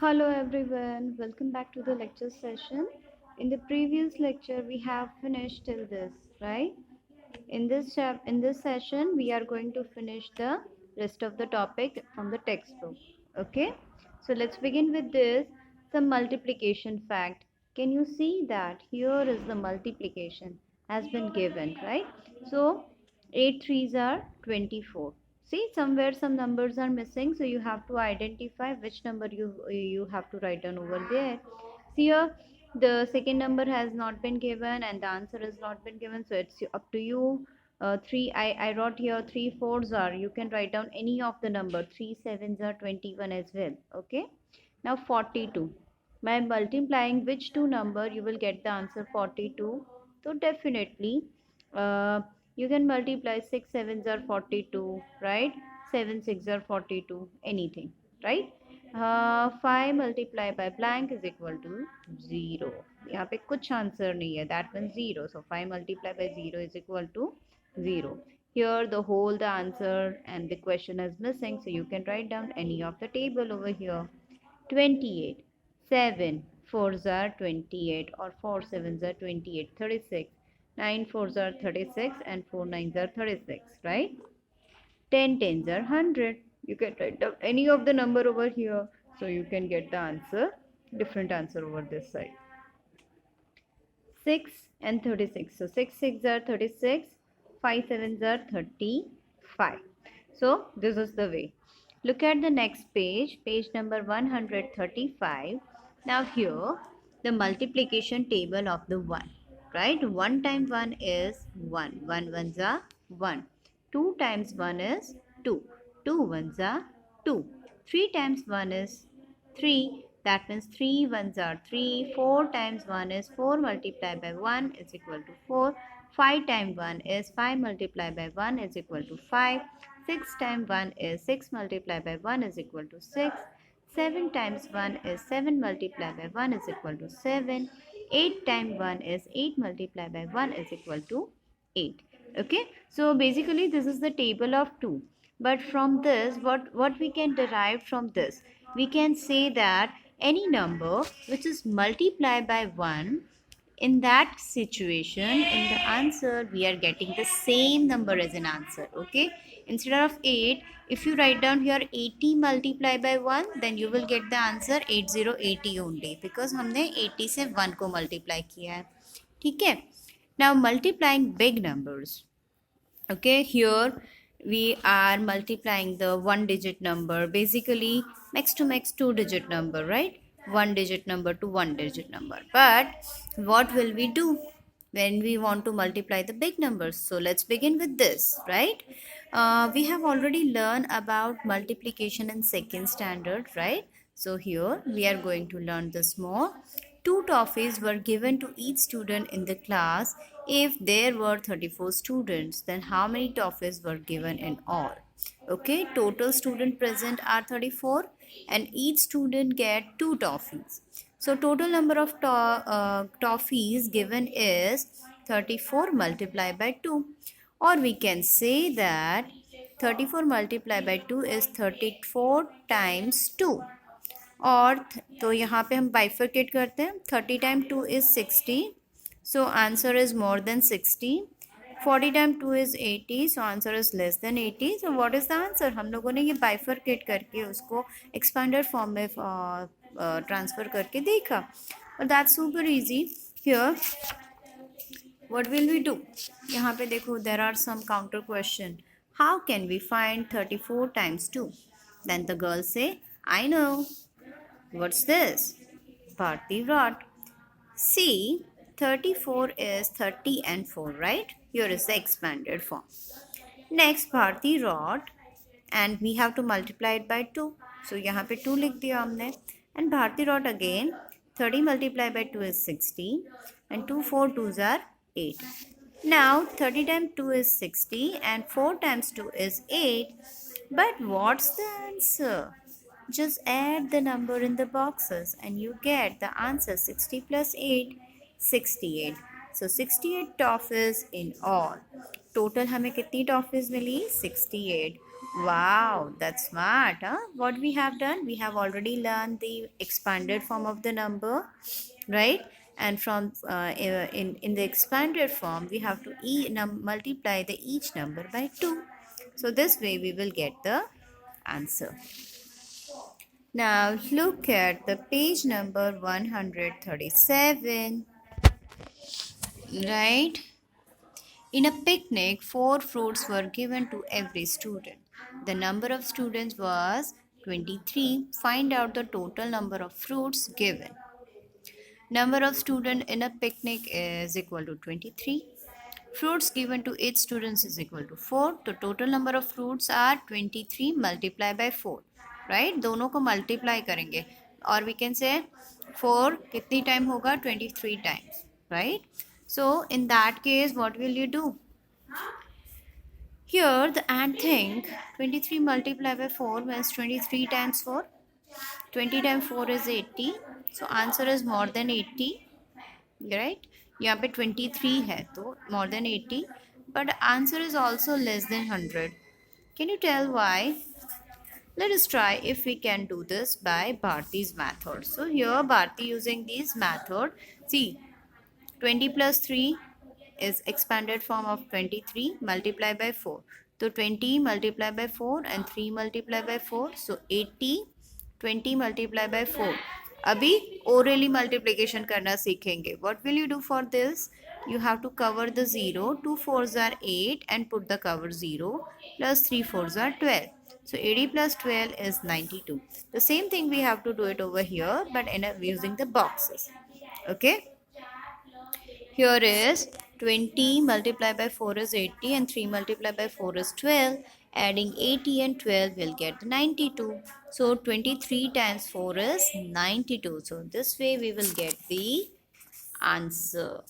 Hello everyone, welcome back to the lecture session. In the previous lecture we have finished till this, right? In this session we are going to finish the rest of the topic from the textbook. Okay? So let's begin with this, some multiplication fact. Can you see that here is the multiplication has been given, right? So 8 threes are 24. See, somewhere some numbers are missing, so you have to identify which number you have to write down over there. See here, the second number has not been given and the answer has not been given, so it's up to you. I wrote here 3 fours are, you can write down any of the number. 3 sevens are 21 as well. Okay, now 42, by multiplying which two number you will get the answer 42. So definitely uh, you can multiply 6 sevens are 42, right? 7 6 are 42, anything, right? 5 multiplied by blank is equal to 0. यहाँ पे कुछ answer नहीं है, that means 0. So 5 multiplied by 0 is equal to 0. Here the whole the answer and the question is missing, so you can write down any of the table over here. 28, 7 fours are 28, or 4 sevens are 28, 36, 9 fours are 36 and 4 nines are 36, right? 10 tens are 100. You can write down any of the number over here, so you can get the answer, different answer over this side. 6 and 36. So 6 6 are 36, 5 sevens are 35. So this is the way. Look at the next page, page number 135. Now here the multiplication table of the 1, right? 1 times 1 is 1. 1 ones are 1. 2 times 1 is 2. 2 ones are 2. 3 times 1 is 3. That means 3 ones are 3. 4 times 1 is 4 multiplied by 1 is equal to 4. 5 times 1 is 5 multiplied by 1 is equal to 5. 6 times 1 is 6 multiplied by 1 is equal to 6. 7 times 1 is 7 multiplied by 1 is equal to 7. 8 times 1 is 8 multiplied by 1 is equal to 8. Okay, so basically this is the table of 2. But from this, what we can derive from this? We can say that any number which is multiplied by 1, in that situation, in the answer we are getting the same number as an answer. Okay, instead of 8, if you write down here 80 multiplied by 1, then you will get the answer 8080 only, because हमने 80 से 1 को multiply किया है. ठीक है. Now multiplying big numbers. Okay, here we are multiplying the one digit number, basically max to max two digit number, right? One digit number to one digit number. But what will we do when we want to multiply the big numbers? So let's begin with this, right? We have already learned about multiplication in second standard, right? So here we are going to learn this more. 2 toffees were given to each student in the class. If there were 34 students, then how many toffees were given in all? Okay, total student present are 34 and each student get 2 toffees. So total number of toffees given is 34 multiplied by 2. Or we can say that 34 multiplied by 2 is 34 times 2. और तो यहाँ पे हम bifurcate करते हैं. 30 time 2 is 60, so answer is more than 60. 40 time 2 is 80, so answer is less than 80. So what is the answer? हम लोगों ने ये बाइफरकेट करके उसको एक्सपेंडेड फॉर्म में ट्रांसफर करके देखा, और that's super easy. Here what will we do? यहाँ पे देखो, there are some counter question. How can we find 34 times 2? Then the girl say, I know. What's this? Bharti wrote. See, 34 is 30 and 4, right? Here is the expanded form. Next, Bharti wrote, and we have to multiply it by 2. So, यहाँ पे 2 लिख दिया हमने. And Bharti wrote again, 30 multiplied by 2 is 60. And 2 4 2s are 8. Now, 30 times 2 is 60 and 4 times 2 is 8. But what's the answer? Just add the number in the boxes and you get the answer. 60 plus 8, 68. So 68 toffees in all. Total हमें कितनी toffees milli? 68. Wow, that's smart, huh? What we have done, we have already learned the expanded form of the number, right? And from in the expanded form, we have to multiply the each number by 2. So this way we will get the answer. Now look at the page number 137, right? In a picnic, 4 fruits were given to every student. The number of students was 23. Find out the total number of fruits given. Number of students in a picnic is equal to 23. Fruits given to each student is equal to 4. The total number of fruits are 23 multiplied by 4. Right? दोनों को multiply करेंगे. Or we can say 4 कितनी time होगा? 23 times. Right? So in that case, what will you do? Here the ant think 23 multiplied by 4 means 23 times 4. 20 times 4 is 80. So answer is more than 80. Right? यहाँ पे 23 है तो more than 80. But answer is also less than 100. Can you tell why? Let us try if we can do this by Bharti's method. So here Bharti using this method. See, 20 plus 3 is expanded form of 23 multiplied by 4. So 20 multiplied by 4 and 3 multiplied by 4. So 80, 20 multiplied by 4. अभी orally multiplication करना सीखेंगे. What will you do for this? You have to cover the 0. 2 4s are 8 and put the cover 0 plus 3 4s are 12. So 80 plus 12 is 92. The same thing we have to do it over here, but using the boxes. Okay. Here is 20 multiplied by 4 is 80 and 3 multiplied by 4 is 12. Adding 80 and 12 will get 92. So 23 times 4 is 92. So this way we will get the answer.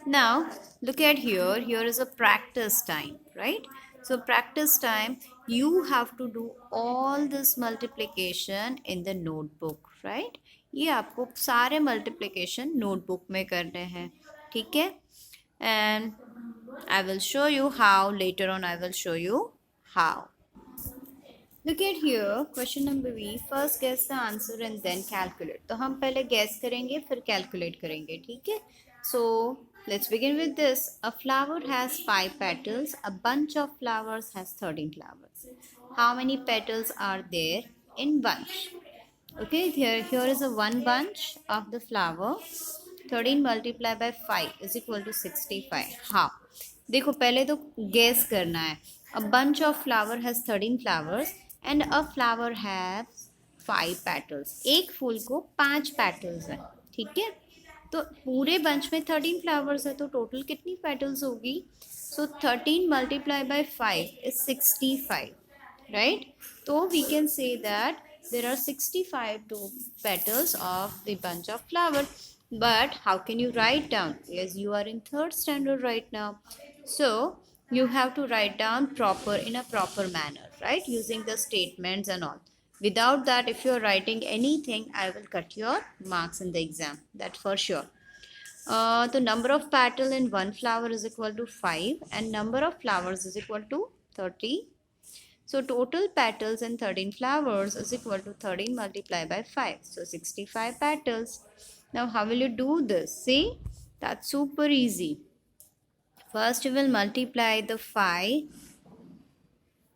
Now look at here. Here is a practice time, right? So practice time, you have to do all this multiplication in the notebook, right? ये आपको सारे multiplication notebook में करने हैं, ठीक है? And I will show you how. Later on I will show you how. Look at here, question number B. First guess the answer and then calculate. तो हम पहले guess करेंगे फिर calculate करेंगे, ठीक है? So let's begin with this. A flower has 5 petals. A bunch of flowers has 13 flowers. How many petals are there in bunch? Okay, here is a one bunch of the flower. 13 multiplied by 5 is equal to 65. How? देखो पहले तो guess करना है. A bunch of flower has 13 flowers and a flower has 5 petals. एक फूल को 5 petals है, ठीक है? तो पूरे बंच में 13 फ्लावर्स है तो टोटल कितनी पेटल्स होगी? सो 13 multiplied by 5 is 65, right? So we can say that there are 65 petals of the bunch of flower. But how can you write down? Yes, you are in 3rd standard right now, so you have to write down in a proper manner, right? Using the statements and all. Without that, if you are writing anything, I will cut your marks in the exam. That for sure. The number of petals in one flower is equal to 5 and number of flowers is equal to 30. So total petals in 13 flowers is equal to 13 multiplied by 5. So 65 petals. Now how will you do this? See, that's super easy. First we will multiply the 5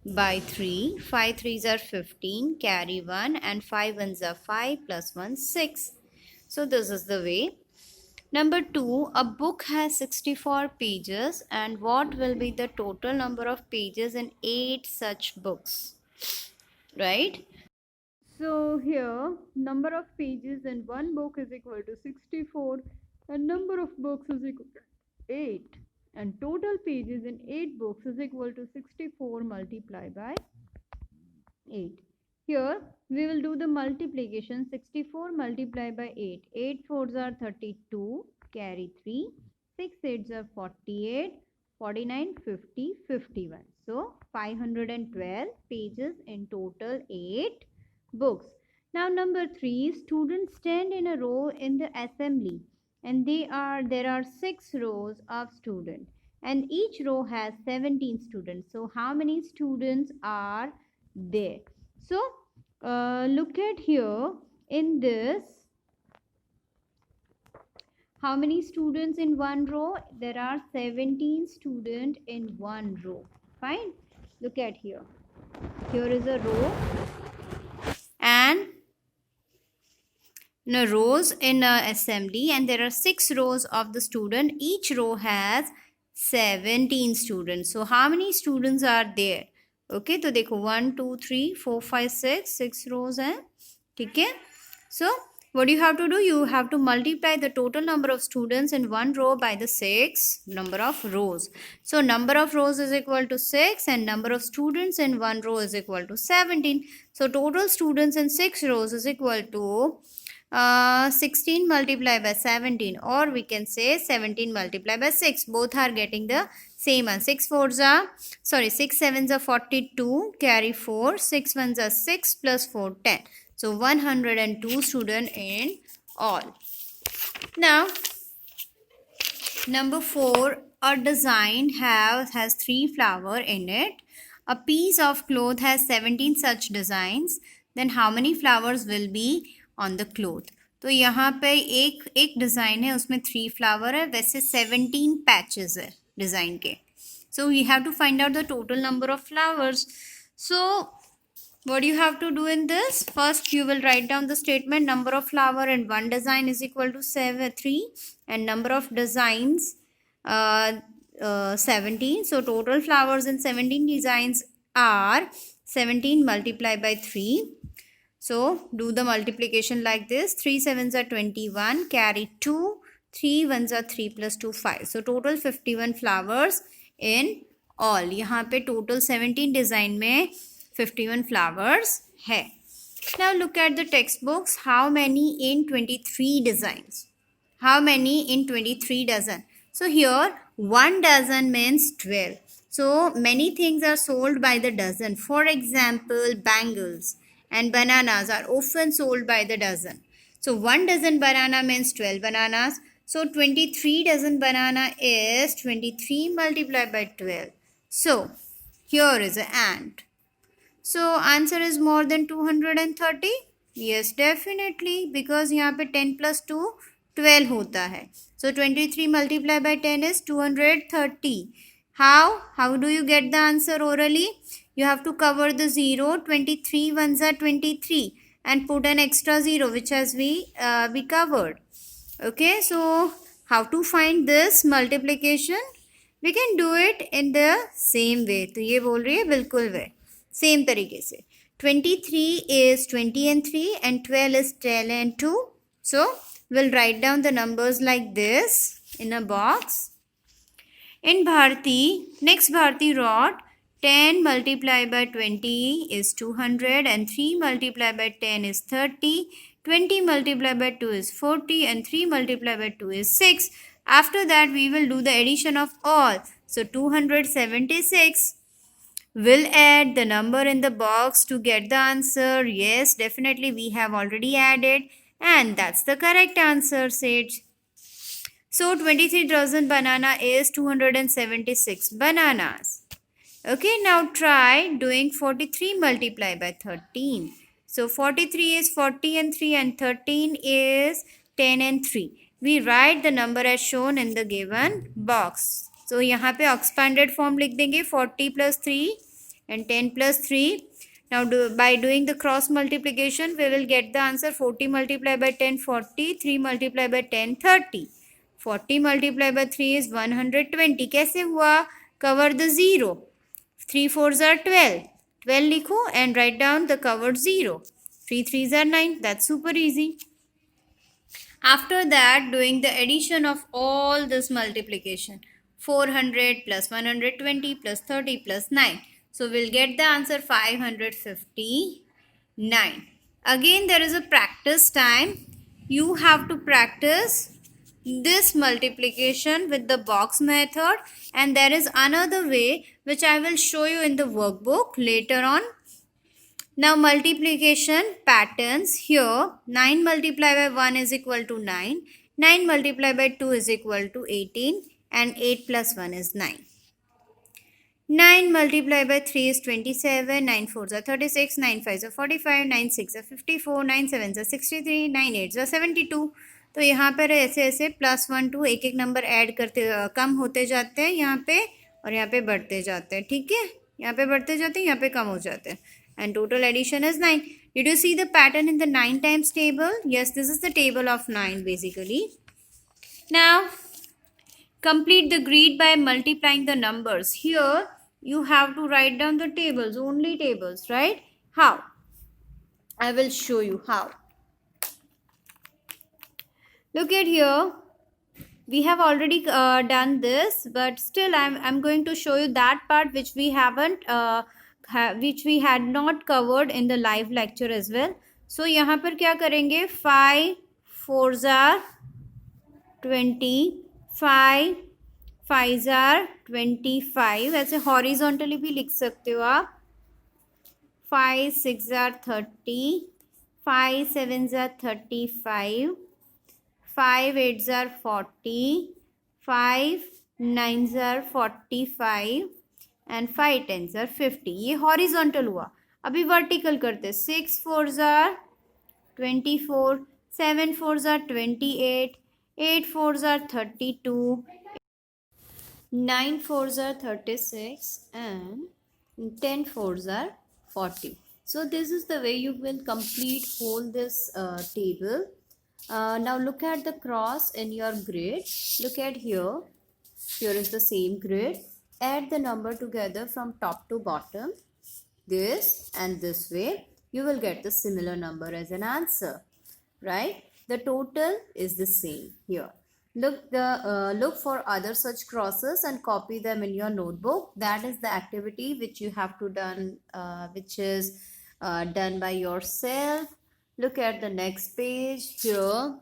by 3. 5 3s are 15, carry 1 and 5 1s are 5 plus 1 6. So this is the way. Number 2, a book has 64 pages and what will be the total number of pages in 8 such books? Right? So here number of pages in one book is equal to 64 and number of books is equal to 8 and total pages in 8 books is equal to 64 multiplied by 8. Here we will do the multiplication. 64 multiplied by 8. 8 4s are 32. Carry 3. 6 8s are 48. 49, 50, 51. So 512 pages in total 8 books. Now number 3. Students stand in a row in the assembly and there are 6 rows of students and each row has 17 students. So how many students are there? So look at here in this. How many students in one row? There are 17 students in one row. Fine. Look at here. Here is a row and rows in a assembly, and there are 6 rows of the student. Each row has 17 students. So how many students are there? Okay, तो देखो 1 2 3 4 5 6 rows हैं. ठीक है. So what you have to do? You have to multiply the total number of students in one row by the 6 number of rows. So number of rows is equal to 6 and number of students in one row is equal to 17. So total students in 6 rows is equal to 16 multiplied by 17, or we can say 17 multiplied by 6. Both are getting the same answer. 6 sevens are 42, carry 4, 6 ones are 6 plus 4 10. So 102 students in all. Now number 4, a design has 3 flowers in it. A piece of cloth has 17 such designs. Then how many flowers will be on the cloth? तो यहाँ पे एक design है, उसमें 3 flower है, वैसे 17 patches है design के. So we have to find out the total number of flowers. So what you have to do in this? First you will write down the statement. Number of flower in one design is equal to 3 and number of designs 17. So total flowers in 17 designs are 17 multiplied by 3. So do the multiplication like this. 3 sevens are 21, carry 2, 3 ones are 3 plus 2 5. So total 51 flowers in all. यहाँ पे total 17 design में 51 flowers है. Now look at the textbooks. How many in 23 designs? How many in 23 dozen? So here 1 dozen means 12. So many things are sold by the dozen. For example, bangles and bananas are often sold by the dozen. So 1 dozen banana means 12 bananas. So 23 dozen banana is 23 multiplied by 12. So here is an ant. So answer is more than 230? Yes, definitely, because यहाँ पे 10 plus 2 12 होता है. So 23 multiplied by 10 is 230. How do you get the answer orally? You have to cover the 0. 23 ones are 23 and put an extra 0 which has we covered. Okay, so how to find this multiplication? We can do it in the same way. तो ये बोल रही है बिल्कुल वे same तरीके से. 23 is 20 and 3 and 12 is 10 and 2. So we'll write down the numbers like this in a box. In Bharti, next Bharti wrote 10 multiplied by 20 is 200 and 3 multiplied by 10 is 30. 20 multiplied by 2 is 40 and 3 multiplied by 2 is 6. After that we will do the addition of all. So 276. We'll add the number in the box to get the answer. Yes, definitely we have already added and that's the correct answer, Sage. So 23 dozen banana is 276 bananas. Okay, now try doing 43 multiplied by 13. So 43 is 40 and 3 and 13 is 10 and 3. We write the number as shown in the given box. So यहाँ पे expanded form लिख देंगे 40 plus 3 and 10 plus 3. Now by doing the cross multiplication we will get the answer. 40 multiplied by 10 40, 3 multiplied by 10 30. 40 multiplied by 3 is 120. कैसे हुआ? Cover the 0. 3 4s are 12. 12 लिखो and write down the covered 0. 3 3s are 9. That's super easy. After that, doing the addition of all this multiplication. 400 plus 120 plus 30 plus 9. So we'll get the answer 559. Again, there is a practice time. You have to practice this multiplication with the box method, and there is another way which I will show you in the workbook later on. Now multiplication patterns. Here 9 multiplied by 1 is equal to 9. 9 multiplied by 2 is equal to 18. and 8 plus 1 is 9. 9 multiplied by 3 is 27, 9 4s are 36, 9 5s are 45, 9 6 are 54, 9 7s are 63, 9 8s are 72. तो यहाँ पर ऐसे ऐसे +1 2 एक एक number add करते कम होते जाते हैं यहाँ पे, और यहाँ पे बढ़ते जाते हैं. ठीक है, यहाँ पे बढ़ते जाते हैं, यहाँ पे कम हो जाते हैं. And total addition is 9. Did you see the pattern in the 9 times table? Yes, this is the table of 9 basically. Now, complete the grid by multiplying the numbers. Here, you have to write down the tables, only tables, right? How? I will show you how. Look at here. We have already done this, but still I'm going to show you that part which we haven't which we had not covered in the live lecture as well. So यहाँ पर क्या करेंगे? 5 4s are 20, 5 5s are 25. ऐसे horizontally भी लिख सकते हो आप. 5 6s are 30, 5 7s are 35, 5 8s are 40, 5 9s are 45 and 5 10s are 50. ये हॉरिजॉन्टल हुआ. अभी वर्टिकल करते. 6 4s are 24, 7 4s are 28, 8 4s are 32, 9 4s are 36 and 10 4s are 40. So this is the way you will complete whole this table. Now look at the cross in your grid. Look at here. Here is the same grid. Add the number together from top to bottom. This and this way. You will get the similar number as an answer. Right? The total is the same here. Look for other such crosses and copy them in your notebook. That is the activity which you have to done, which is done by yourself. Look at the next page here.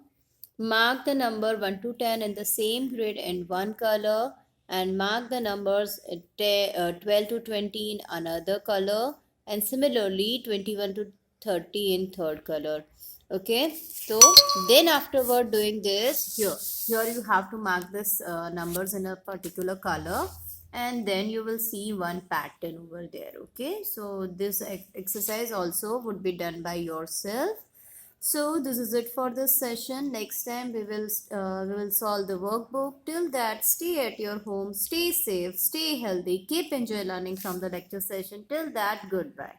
Mark the number 1 to 10 in the same grid in one color, and mark the numbers 12 to 20 in another color, and similarly 21 to 30 in third color. Okay, so then afterward doing this, here you have to mark this numbers in a particular color, and then you will see one pattern over there. Okay, so this exercise also would be done by yourself. So this is it for this session. Next time we will solve the workbook. Till that, stay at your home, stay safe, stay healthy, keep enjoy learning from the lecture session. Till that, goodbye.